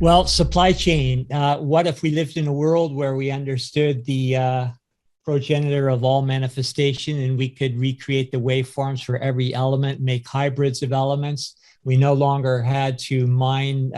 Well, supply chain. What if we lived in a world where we understood the progenitor of all manifestation and we could recreate the waveforms for every element, make hybrids of elements? We no longer had to mine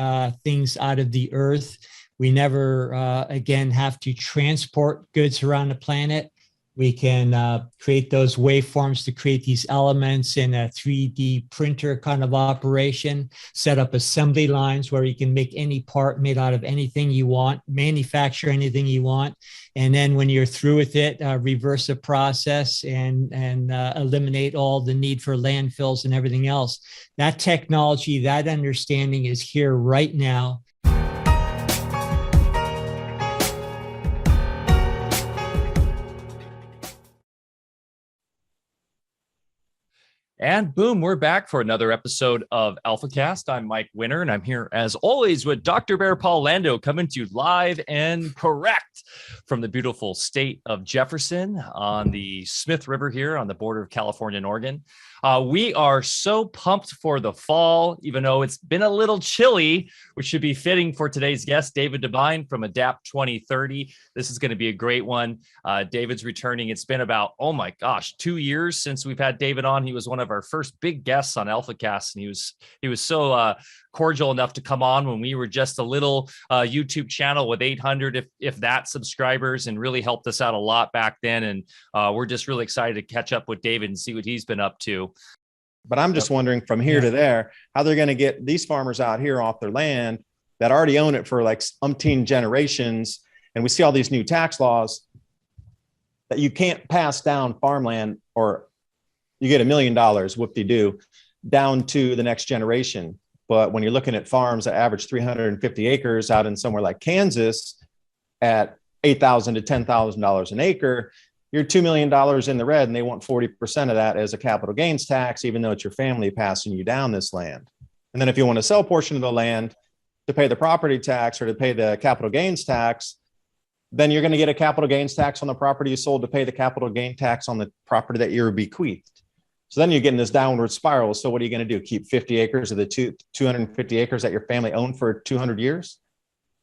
things out of the earth. We never, again, have to transport goods around the planet. We can create those waveforms to create these elements in a 3D printer kind of operation, set up assembly lines where you can make any part made out of anything you want, manufacture anything you want. And then when you're through with it, reverse the process and eliminate all the need for landfills and everything else. That technology, that understanding is here right now. And boom, we're back for another episode of Alfacast. I'm Mike Winter, and I'm here as always with Dr. Barre Lando, coming to you live and correct from the beautiful state of Jefferson on the Smith River here on the border of California and Oregon. We are so pumped for the fall, even though it's been a little chilly, which should be fitting for today's guest, David DuByne from Adapt 2030. This is going to be a great one. David's returning. It's been about, oh my gosh, 2 years since we've had David on. He was one of our first big guests on Alfacast, and he was so cordial enough to come on when we were just a little YouTube channel with 800, if that, subscribers, and really helped us out a lot back then. And we're just really excited to catch up with David and see what he's been up to. But I'm just wondering from here to there, how they're going to get these farmers out here off their land that already own it for like umpteen generations. And we see all these new tax laws that you can't pass down farmland, or you get $1 million, whoop-de-doo, down to the next generation. But when you're looking at farms that average 350 acres out in somewhere like Kansas at $8,000 to $10,000 an acre, you're $2 million in the red, and they want 40% of that as a capital gains tax, even though it's your family passing you down this land. And then if you want to sell a portion of the land to pay the property tax or to pay the capital gains tax, then you're going to get a capital gains tax on the property you sold to pay the capital gain tax on the property that you're bequeathed. So then you're getting this downward spiral. So what are you going to do? Keep 50 acres of the 250 acres that your family owned for 200 years?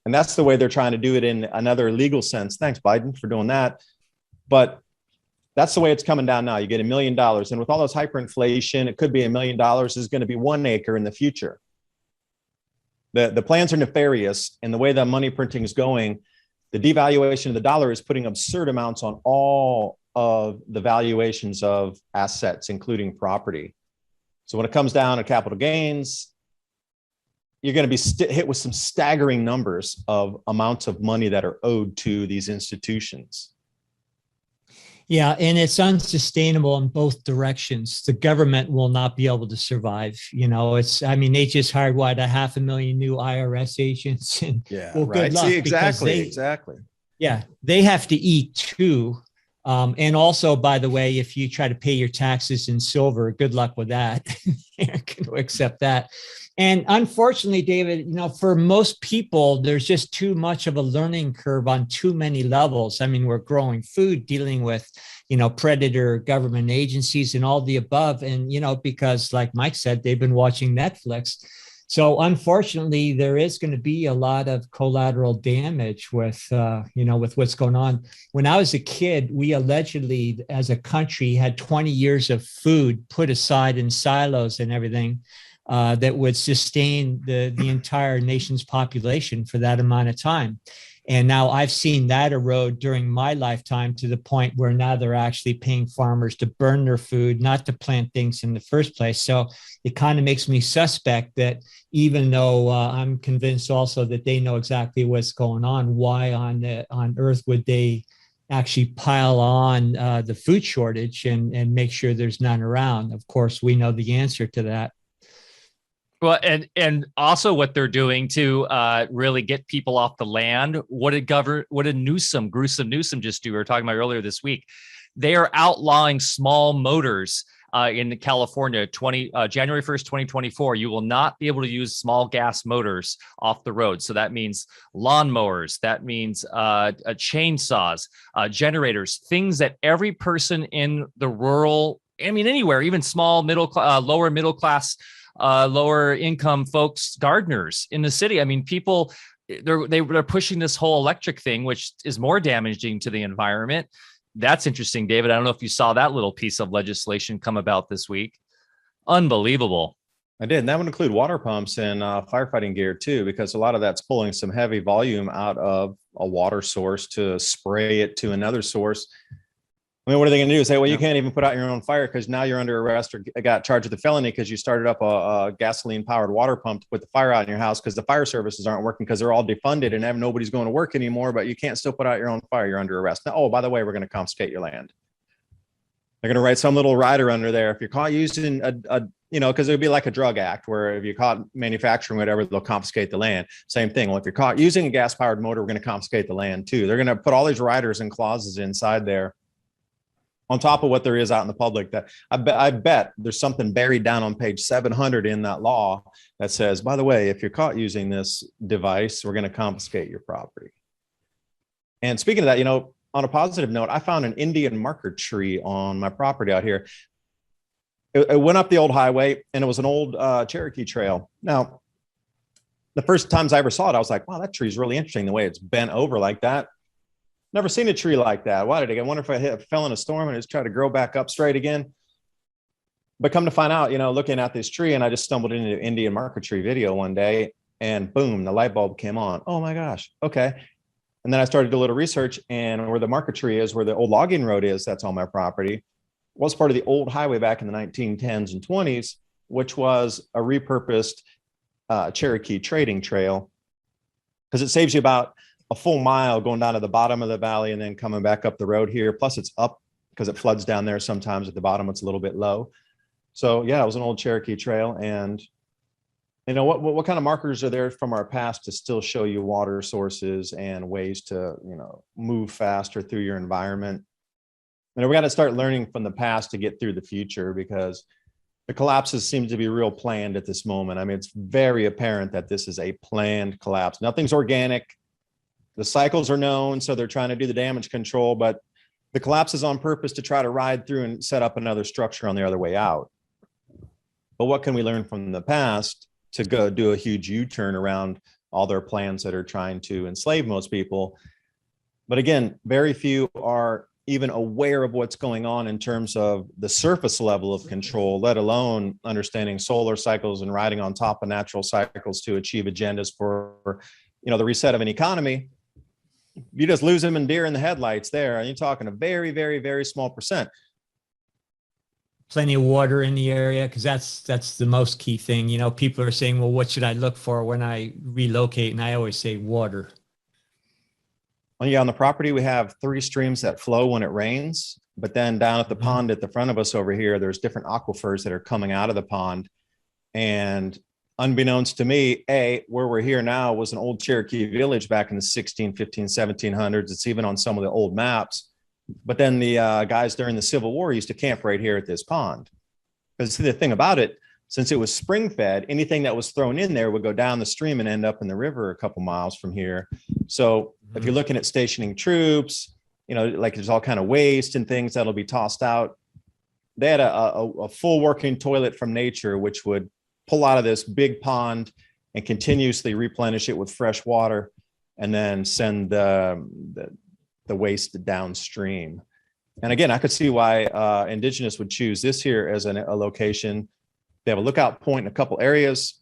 And that's the way they're trying to do it in another legal sense. Thanks, Biden, for doing that. But that's the way it's coming down now. You get $1 million. And with all this hyperinflation, it could be $1 million is going to be 1 acre in the future. The plans are nefarious. And the way that money printing is going, the devaluation of the dollar is putting absurd amounts on all of the valuations of assets, including property. So when it comes down to capital gains, you're going to be hit with some staggering numbers of amounts of money that are owed to these institutions. Yeah, and it's unsustainable in both directions. The government will not be able to survive. You know, they just hired 500,000 new IRS agents, and good luck. See, exactly. Yeah, they have to eat too. And also, by the way, if you try to pay your taxes in silver, good luck with that. You're not going to accept that. And unfortunately, David, for most people, there's just too much of a learning curve on too many levels. I mean, we're growing food, dealing with, predator government agencies and all the above. And, because like Mike said, they've been watching Netflix. So unfortunately, there is going to be a lot of collateral damage with what's going on. When I was a kid, we allegedly, as a country, had 20 years of food put aside in silos and everything that would sustain the entire nation's population for that amount of time. And now I've seen that erode during my lifetime to the point where now they're actually paying farmers to burn their food, not to plant things in the first place. So it kind of makes me suspect that even though I'm convinced also that they know exactly what's going on, why on earth would they actually pile on the food shortage and make sure there's none around? Of course, we know the answer to that. Well, and also what they're doing to really get people off the land. What did gruesome Newsom just do? We were talking about earlier this week. They are outlawing small motors in California. January 1st, 2024. You will not be able to use small gas motors off the road. So that means lawnmowers. That means chainsaws, generators, things that every person in the rural, anywhere, even small, lower middle class lower income folks, gardeners in the city. I mean, people, they're pushing this whole electric thing, which is more damaging to the environment. That's interesting, David. I don't know if you saw that little piece of legislation come about this week. Unbelievable. I did. And that would include water pumps and firefighting gear too, because a lot of that's pulling some heavy volume out of a water source to spray it to another source. I mean, what are they going to do? Say, well, you can't even put out your own fire because now you're under arrest or got charged with a felony because you started up a gasoline-powered water pump to put the fire out in your house because the fire services aren't working because they're all defunded and nobody's going to work anymore, but you can't still put out your own fire. You're under arrest. Now, oh, by the way, we're going to confiscate your land. They're going to write some little rider under there. If you're caught using because it would be like a drug act where if you're caught manufacturing whatever, they'll confiscate the land. Same thing. Well, if you're caught using a gas-powered motor, we're going to confiscate the land too. They're going to put all these riders and clauses inside there on top of what there is out in the public. That I bet there's something buried down on page 700 in that law that says, by the way, if you're caught using this device, we're going to confiscate your property. And speaking of that, on a positive note, I found an Indian marker tree on my property out here. It went up the old highway and it was an old Cherokee trail. Now, the first times I ever saw it, I was like, wow, that tree's really interesting the way it's bent over like that. Never seen a tree like that. Why did it? I wonder if I fell in a storm and it's tried to grow back up straight again. But come to find out, looking at this tree, and I just stumbled into an Indian marker tree video one day and boom, the light bulb came on. Oh my gosh. Okay. And then I started to do a little research, and where the marker tree is, where the old logging road is, that's on my property, was part of the old highway back in the 1910s and 20s, which was a repurposed Cherokee trading trail, because it saves you about a full mile going down to the bottom of the valley and then coming back up the road here. Plus it's up because it floods down there. Sometimes at the bottom, it's a little bit low. So yeah, it was an old Cherokee trail. And what kind of markers are there from our past to still show you water sources and ways to, move faster through your environment? And we got to start learning from the past to get through the future, because the collapses seem to be real planned at this moment. I mean, it's very apparent that this is a planned collapse. Nothing's organic. The cycles are known, so they're trying to do the damage control, but the collapse is on purpose to try to ride through and set up another structure on the other way out. But what can we learn from the past to go do a huge U-turn around all their plans that are trying to enslave most people? But again, very few are even aware of what's going on in terms of the surface level of control, let alone understanding solar cycles and riding on top of natural cycles to achieve agendas for, the reset of an economy. You just lose them in deer in the headlights there. And you're talking a very, very, very small percent. Plenty of water in the area, because that's the most key thing. People are saying, well, what should I look for when I relocate? And I always say water. Well, yeah, on the property, we have 3 streams that flow when it rains. But then down at the pond at the front of us over here, there's different aquifers that are coming out of the pond. And unbeknownst to me, where we're here now was an old Cherokee village back in the 16, 15, 1700s. It's even on some of the old maps. But then the guys during the Civil War used to camp right here at this pond. Because the thing about it, since it was spring fed, anything that was thrown in there would go down the stream and end up in the river a couple miles from here. So if you're looking at stationing troops, like there's all kind of waste and things that'll be tossed out. They had a full working toilet from nature, which would pull out of this big pond and continuously replenish it with fresh water, and then send the waste downstream. And again, I could see why Indigenous would choose this here as a location. They have a lookout point in a couple areas.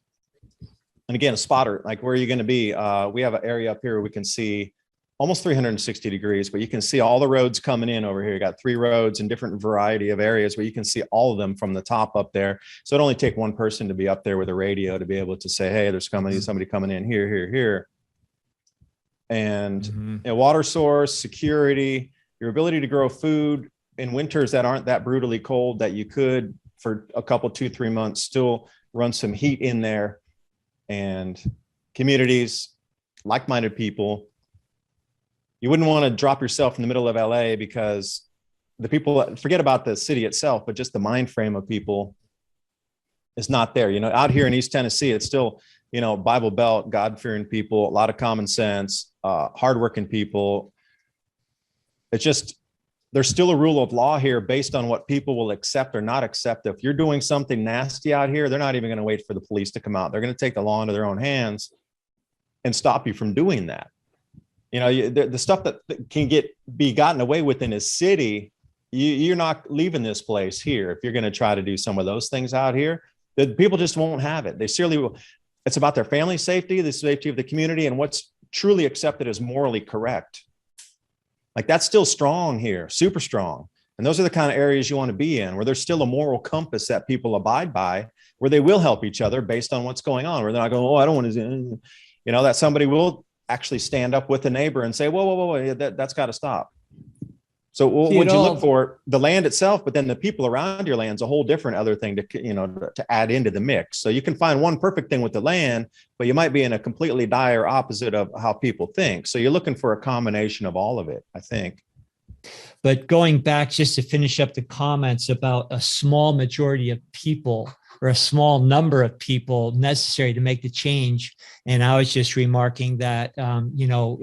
And again, a spotter, like where are you going to be? We have an area up here where we can see almost 360 degrees, but you can see all the roads coming in over here. You got 3 roads in different variety of areas where you can see all of them from the top up there. So it only take one person to be up there with a radio to be able to say, hey, there's somebody coming in here. And water source, security, your ability to grow food in winters that aren't that brutally cold, that you could for a couple, 2-3 months, still run some heat in there, and communities, like-minded people. You wouldn't want to drop yourself in the middle of LA, because the people, forget about the city itself, but just the mind frame of people is not there. Out here in East Tennessee, it's still, Bible Belt, God-fearing people, a lot of common sense, hardworking people. It's just there's still a rule of law here based on what people will accept or not accept. If you're doing something nasty out here, they're not even going to wait for the police to come out. They're going to take the law into their own hands and stop you from doing that. You know, the stuff that can be gotten away with in a city, you're not leaving this place here. If you're going to try to do some of those things out here, the people just won't have it. They surely will. It's about their family safety, the safety of the community, and what's truly accepted as morally correct. Like, that's still strong here, super strong. And those are the kind of areas you want to be in, where there's still a moral compass that people abide by, where they will help each other based on what's going on, where they're not going, oh, I don't want to, you know, that somebody will actually stand up with a neighbor and say, whoa, that's got to stop. So what you look for, the land itself, but then the people around your land's a whole different other thing to, you know, to add into the mix. So you can find one perfect thing with the land, but you might be in a completely dire opposite of how people think. So you're looking for a combination of all of it, I think. But going back just to finish up the comments about a small majority of people or a small number of people necessary to make the change. And I was just remarking that, you know,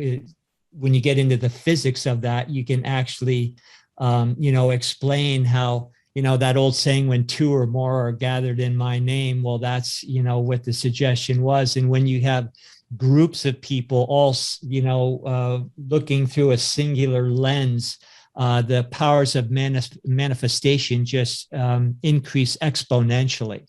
when you get into the physics of that, you can actually, you know, explain how, you know, that old saying, when two or more are gathered in my name, well, that's, you know, what the suggestion was. And when you have groups of people all, you know, looking through a singular lens, the powers of manifestation just increase exponentially.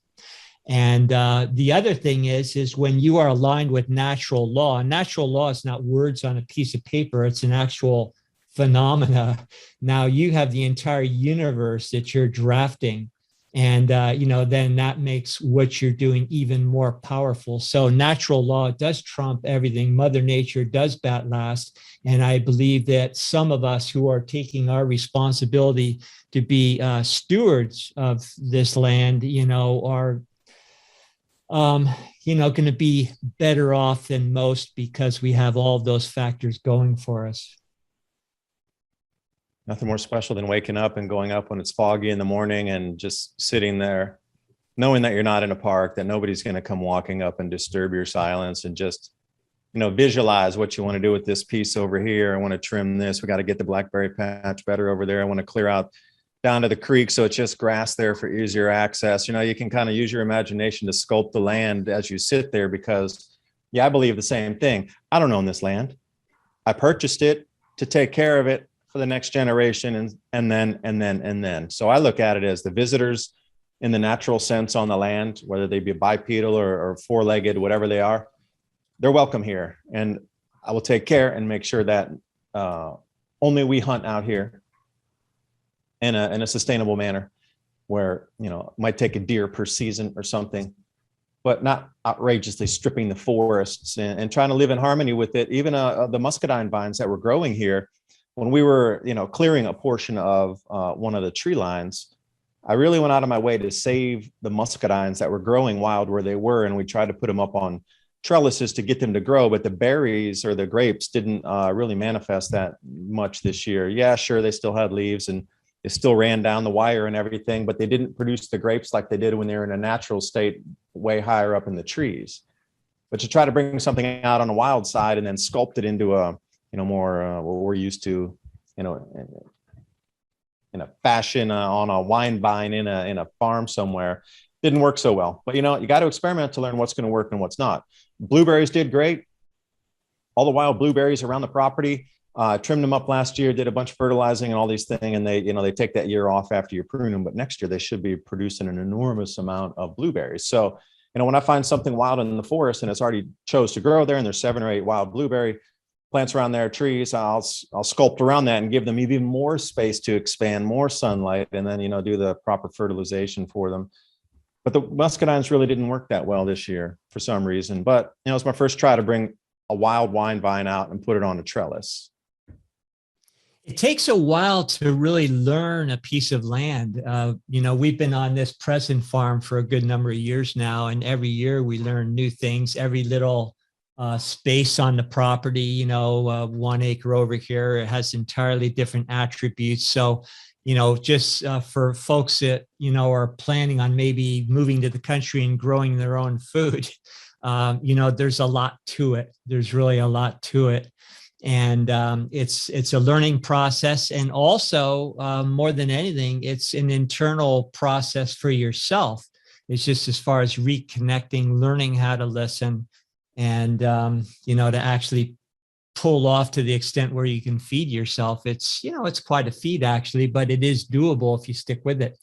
And the other thing is when you are aligned with natural law, and natural law is not words on a piece of paper, it's an actual phenomena. Now you have the entire universe that you're drafting. And, you know, then that makes what you're doing even more powerful. So natural law does trump everything. Mother Nature does bat last. And I believe that some of us who are taking our responsibility to be stewards of this land, you know, are you know, going to be better off than most because we have all of those factors going for us. Nothing more special than waking up and going up when it's foggy in the morning and just sitting there, knowing that you're not in a park, that nobody's going to come walking up and disturb your silence, and just, you know, visualize what you want to do with this piece over here. I want to trim this. We got to get the blackberry patch better over there. I want to clear out down to the creek so it's just grass there for easier access. You know, you can kind of use your imagination to sculpt the land as you sit there, because, yeah, I believe the same thing. I don't own this land. I purchased it to take care of it for the next generation, and then. So I look at it as the visitors in the natural sense on the land, whether they be bipedal or four-legged, whatever they are, they're welcome here. And I will take care and make sure that only we hunt out here in a sustainable manner, where, you know, it might take a deer per season or something, but not outrageously stripping the forests, and trying to live in harmony with it. Even the muscadine vines that were growing here, when we were, you know, clearing a portion of one of the tree lines, I really went out of my way to save the muscadines that were growing wild where they were. And we tried to put them up on trellises to get them to grow, but the berries or the grapes didn't really manifest that much this year. Yeah, sure, they still had leaves and it still ran down the wire and everything, but they didn't produce the grapes like they did when they were in a natural state way higher up in the trees. But to try to bring something out on the wild side and then sculpt it into a, you know, more what we're used to, you know, in a fashion on a wine vine in a farm somewhere, didn't work so well. But, you know, you got to experiment to learn what's going to work and what's not. Blueberries did great. All the wild blueberries around the property. Trimmed them up last year, did a bunch of fertilizing and all these things, and they, you know, they take that year off after you prune them, but next year they should be producing an enormous amount of blueberries. So, you know, when I find something wild in the forest and it's already chose to grow there, and there's 7 or 8 wild blueberry plants around there, trees, I'll sculpt around that and give them even more space to expand, more sunlight, and then, you know, do the proper fertilization for them. But the muscadines really didn't work that well this year for some reason. But, you know, it's my first try to bring a wild wine vine out and put it on a trellis. It takes a while to really learn a piece of land. You know, we've been on this present farm for a good number of years now, and every year we learn new things. Every little space on the property, you know, 1 acre over here, it has entirely different attributes. So, you know, just for folks that, you know, are planning on maybe moving to the country and growing their own food, you know, there's a lot to it. There's really a lot to it. And it's a learning process. And also, more than anything, it's an internal process for yourself. It's just as far as reconnecting, learning how to listen, and, to actually pull off to the extent where you can feed yourself. It's quite a feat, actually, but it is doable if you stick with it.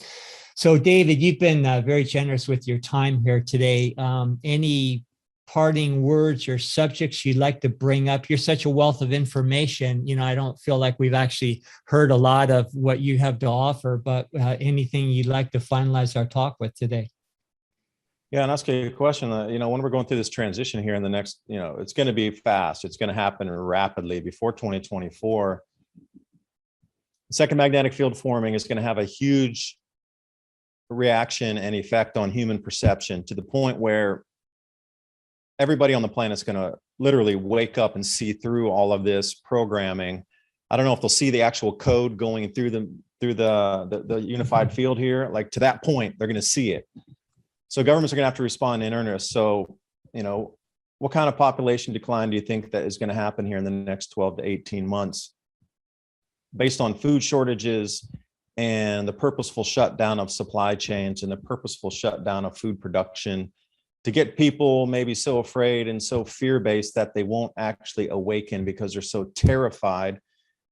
So, David, you've been very generous with your time here today. Any parting words or subjects you'd like to bring up? You're such a wealth of information. I don't feel like we've actually heard a lot of what you have to offer, but anything you'd like to finalize our talk with today? Yeah, and that's a good question. When we're going through this transition here in the next, it's going to be fast. It's going to happen rapidly before 2024. The second magnetic field forming is going to have a huge reaction and effect on human perception, to the point where everybody on the planet is going to literally wake up and see through all of this programming. I don't know if they'll see the actual code going through the unified field here. Like, to that point, they're going to see it. So governments are going to have to respond in earnest. So, what kind of population decline do you think that is going to happen here in the next 12 to 18 months, based on food shortages and the purposeful shutdown of supply chains and the purposeful shutdown of food production, to get people maybe so afraid and so fear-based that they won't actually awaken because they're so terrified,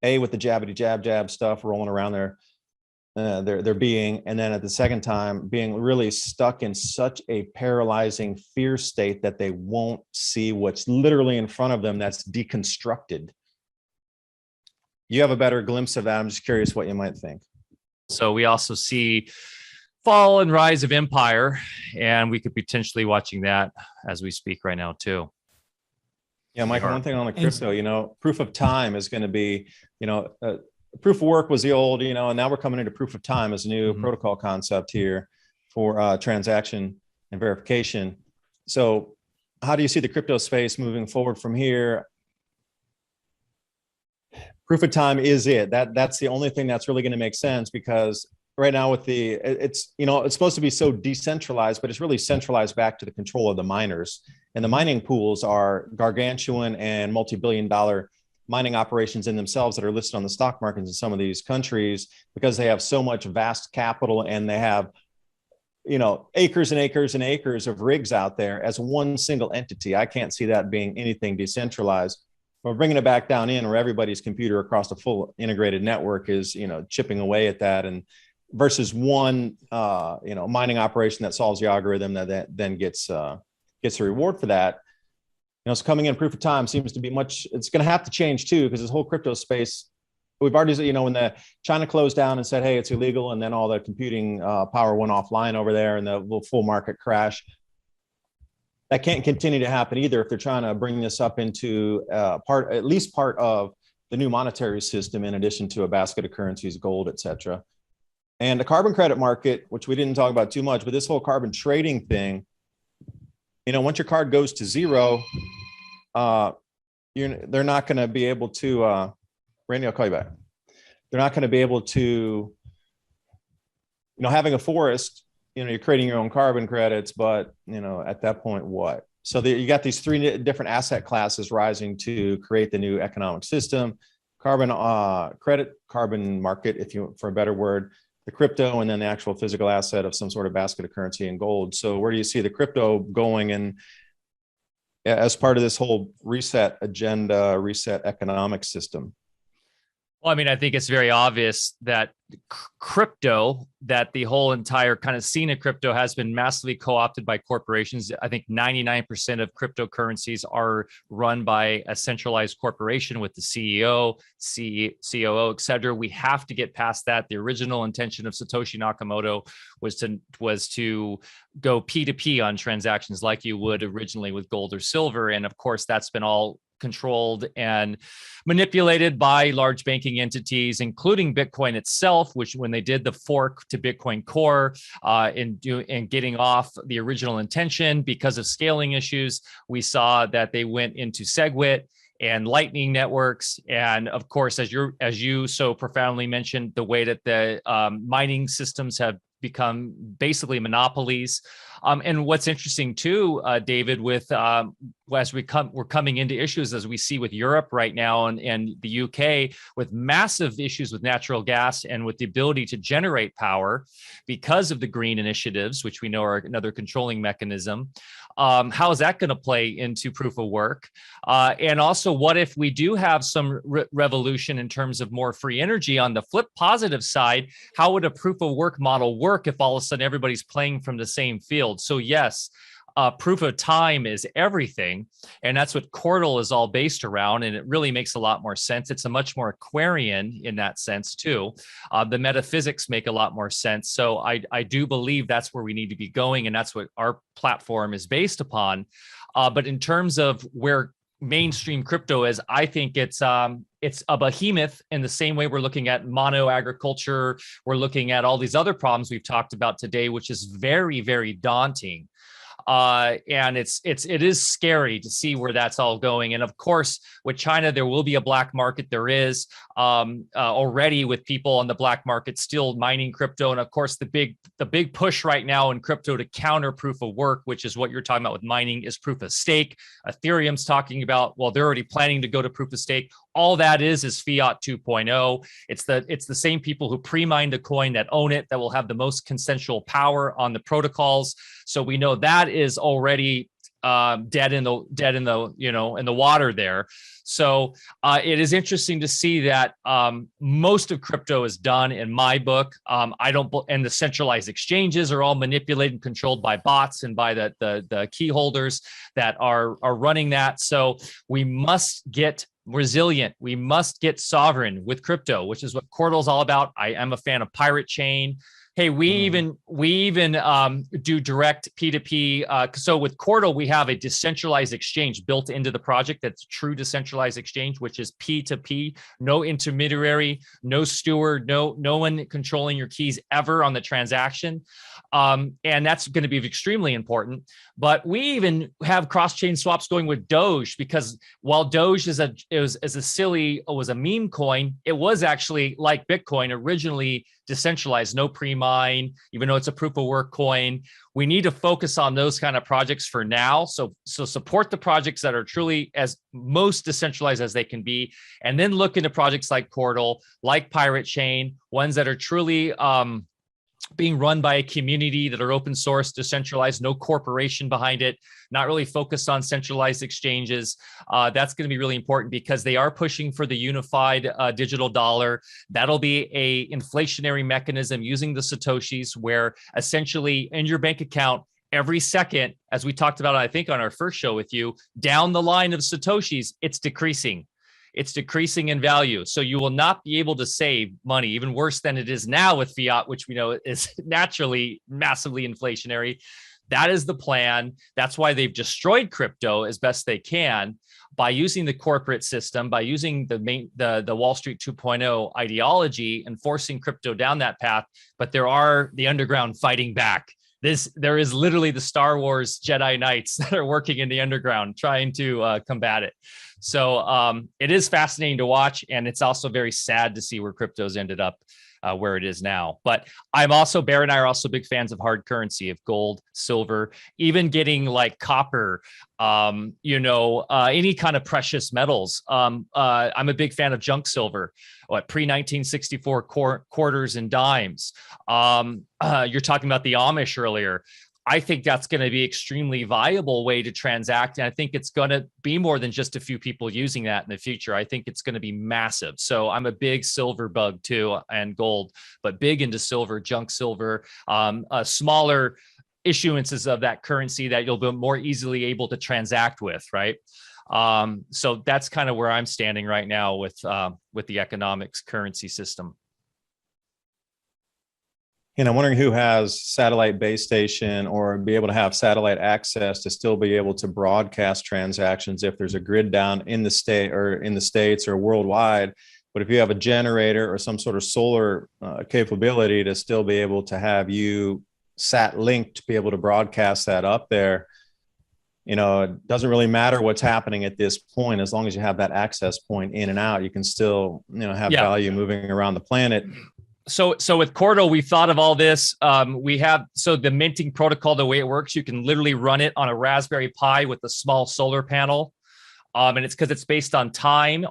with the jabbity jab stuff rolling around their being, and then at the second time being really stuck in such a paralyzing fear state that they won't see what's literally in front of them that's deconstructed. You have a better glimpse of that. I'm just curious what you might think. So we also see fall and rise of empire, and we could potentially watching that as we speak right now too. Yeah, Michael, one thing on the crypto, proof of time is going to be, proof of work was the old, and now we're coming into proof of time as a new protocol concept here for transaction and verification. So how do you see the crypto space moving forward from here? Proof of time is it. That's the only thing that's really going to make sense, because right now with it's supposed to be so decentralized, but it's really centralized back to the control of the miners. And the mining pools are gargantuan and multi-billion-dollar mining operations in themselves that are listed on the stock markets in some of these countries, because they have so much vast capital, and they have, acres and acres and acres of rigs out there as one single entity. I can't see that being anything decentralized. We're bringing it back down in where everybody's computer across the full integrated network is, chipping away at that, and versus one, mining operation that solves the algorithm that then gets a reward for that. So coming in proof of time seems to be it's going to have to change too, because this whole crypto space, we've already, when the China closed down and said, hey, it's illegal, and then all the computing power went offline over there and the full market crash. That can't continue to happen either if they're trying to bring this up into at least part of the new monetary system, in addition to a basket of currencies, gold, et cetera. And the carbon credit market, which we didn't talk about too much, but this whole carbon trading thing, once your card goes to zero, they're not going to be able to, Randy, I'll call you back. They're not going to be able to, having a forest, you're creating your own carbon credits, but, at that point, what? So you got these three different asset classes rising to create the new economic system: carbon credit, carbon market, for a better word, the crypto, and then the actual physical asset of some sort of basket of currency and gold. So where do you see the crypto going, and as part of this whole reset agenda, reset economic system? Well, I think it's very obvious that crypto, that the whole entire kind of scene of crypto has been massively co-opted by corporations. I think 99% of cryptocurrencies are run by a centralized corporation with the CEO, COO, et cetera. We have to get past that. The original intention of Satoshi Nakamoto was to go P2P on transactions like you would originally with gold or silver. And of course, that's been all controlled and manipulated by large banking entities, including Bitcoin itself, which when they did the fork to Bitcoin Core and getting off the original intention because of scaling issues, we saw that they went into SegWit and Lightning networks. And of course, as you so profoundly mentioned, the way that the mining systems have become basically monopolies. And what's interesting too, David, with as we're coming into issues as we see with Europe right now and the UK, with massive issues with natural gas and with the ability to generate power because of the green initiatives, which we know are another controlling mechanism. How is that going to play into proof of work? And also, what if we do have some revolution in terms of more free energy on the flip positive side? How would a proof of work model work if all of a sudden everybody's playing from the same field? So yes, proof of time is everything. And that's what Cordo is all based around. And it really makes a lot more sense. It's a much more Aquarian in that sense too. The metaphysics make a lot more sense. So I do believe that's where we need to be going. And that's what our platform is based upon. But in terms of where mainstream crypto is, I think it's a behemoth in the same way we're looking at mono agriculture. We're looking at all these other problems we've talked about today, which is very, very daunting. And it is scary to see where that's all going. And of course, with China, there will be a black market. There is already with people on the black market still mining crypto. And of course, the big push right now in crypto to counter proof of work, which is what you're talking about with mining, is proof of stake. Ethereum's talking about, well, they're already planning to go to proof of stake. All that is fiat 2.0. It's the same people who pre-mined a coin that own it, that will have the most consensual power on the protocols. So we know that is already dead in the water there. So it is interesting to see that most of crypto is done in my book. And the centralized exchanges are all manipulated and controlled by bots and by the key holders that are running that. So we must get resilient. We must get sovereign with crypto, which is what Cordo is all about. I am a fan of Pirate Chain. Hey, we even do direct P2P. So with Cordo, we have a decentralized exchange built into the project. That's true decentralized exchange, which is P2P, no intermediary, no steward, no one controlling your keys ever on the transaction. And that's going to be extremely important. But we even have cross-chain swaps going with Doge, because while Doge was a meme coin, it was actually like Bitcoin originally decentralized, no pre-mine, even though it's a proof of work coin. We need to focus on those kind of projects for now. So support the projects that are truly as most decentralized as they can be, and then look into projects like Cordo, like Pirate Chain, ones that are truly being run by a community, that are open source, decentralized, no corporation behind it, not really focused on centralized exchanges. That's going to be really important, because they are pushing for the unified digital dollar. That'll be a inflationary mechanism using the Satoshis, where essentially in your bank account, every second, as we talked about, I think on our first show with you, down the line of Satoshis, it's decreasing. It's decreasing in value. So you will not be able to save money, even worse than it is now with fiat, which we know is naturally massively inflationary. That is the plan. That's why they've destroyed crypto as best they can, by using the corporate system, by using the Wall Street 2.0 ideology and forcing crypto down that path. But there are the underground fighting back. There is literally the Star Wars Jedi Knights that are working in the underground trying to combat it. So it is fascinating to watch, and it's also very sad to see where crypto's ended up where it is now. But Barre and I are also big fans of hard currency, of gold, silver, even getting like copper, any kind of precious metals. I'm a big fan of junk silver, pre-1964 quarters and dimes. You're talking about the Amish earlier. I think that's going to be extremely viable way to transact. And I think it's going to be more than just a few people using that in the future. I think it's going to be massive. So I'm a big silver bug too, and gold, but big into silver, junk silver, smaller issuances of that currency that you'll be more easily able to transact with, right? So that's kind of where I'm standing right now with the economics currency system. And I'm wondering who has satellite base station or be able to have satellite access to still be able to broadcast transactions if there's a grid down in the state or in the States or worldwide. But if you have a generator or some sort of solar capability to still be able to have you sat linked to be able to broadcast that up there, it doesn't really matter what's happening at this point. As long as you have that access point in and out, you can still, have value moving around the planet. So with Cordo, we've thought of all this. We have, so the minting protocol, the way it works, you can literally run it on a Raspberry Pi with a small solar panel. And it's because it's based on time.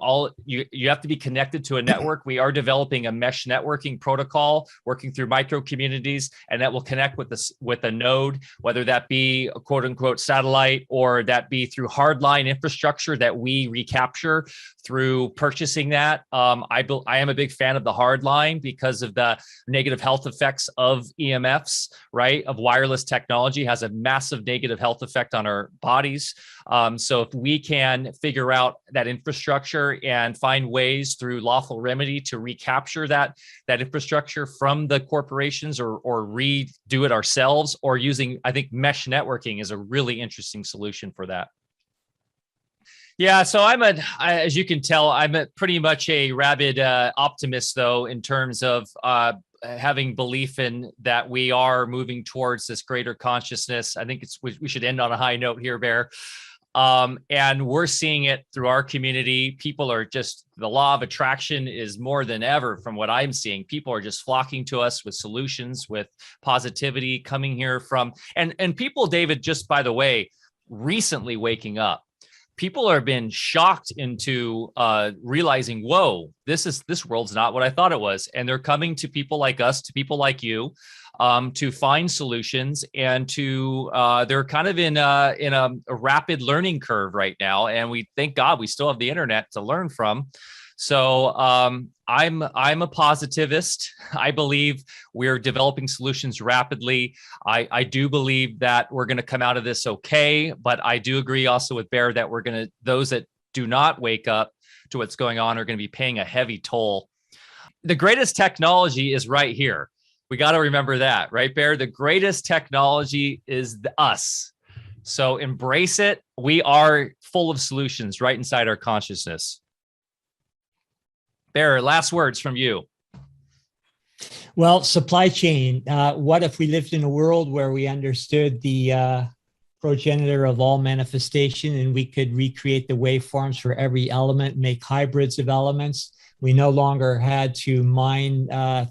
You have to be connected to a network. We are developing a mesh networking protocol, working through micro communities, and that will connect with a node, whether that be a quote unquote satellite or that be through hardline infrastructure that we recapture through purchasing that. I am a big fan of the hardline because of the negative health effects of EMFs, right? Of wireless technology has a massive negative health effect on our bodies. So if we can figure out that infrastructure and find ways through lawful remedy to recapture that infrastructure from the corporations or redo it ourselves, or using, I think mesh networking is a really interesting solution for that. Yeah, so as you can tell, I'm pretty much a rabid optimist, though, in terms of having belief in that we are moving towards this greater consciousness. I think we should end on a high note here, Bear. And we're seeing it through our community. People are just, the law of attraction is more than ever from what I'm seeing. People are just flocking to us with solutions, with positivity coming here from, and people, David, just by the way, recently waking up. People are being shocked into realizing, whoa, this world's not what I thought it was. And they're coming to people like us, to people like you, to find solutions, and to they're kind of in a rapid learning curve right now. And we thank God we still have the internet to learn from. So I'm a positivist. I believe we're developing solutions rapidly. I do believe that we're going to come out of this okay, but I do agree also with Bear that those that do not wake up to what's going on are going to be paying a heavy toll. The greatest technology is right here. We got to remember that, right, Bear? The greatest technology is us. So embrace it. We are full of solutions right inside our consciousness. Bear, last words from you. Well, supply chain. What if we lived in a world where we understood the progenitor of all manifestation, and we could recreate the waveforms for every element, make hybrids of elements? We no longer had to mine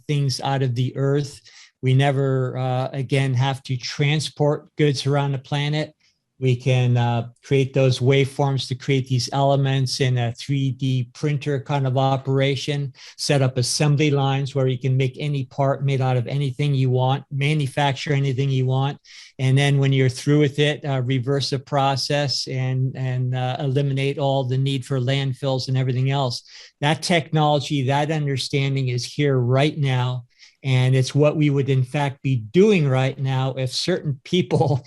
things out of the earth. We never, again, have to transport goods around the planet. We can create those waveforms to create these elements in a 3D printer kind of operation, set up assembly lines where you can make any part made out of anything you want, manufacture anything you want. And then when you're through with it, reverse the process and eliminate all the need for landfills and everything else. That technology, that understanding is here right now. And it's what we would in fact be doing right now if certain people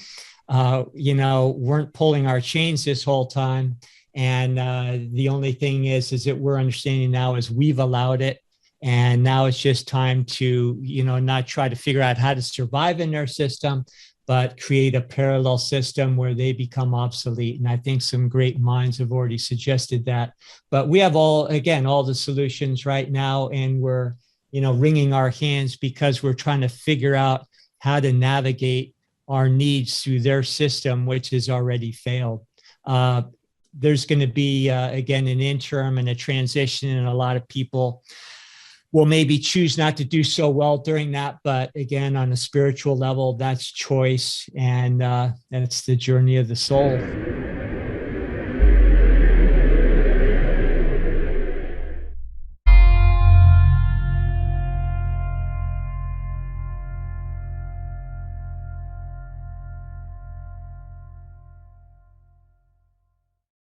weren't pulling our chains this whole time. And the only thing is that we're understanding now is we've allowed it. And now it's just time to, not try to figure out how to survive in their system, but create a parallel system where they become obsolete. And I think some great minds have already suggested that. But we have all the solutions right now. And we're, wringing our hands because we're trying to figure out how to navigate our needs through their system, which has already failed. There's going to be, again, an interim and a transition, and a lot of people will maybe choose not to do so well during that. But again, on a spiritual level, that's choice, and that's the journey of the soul.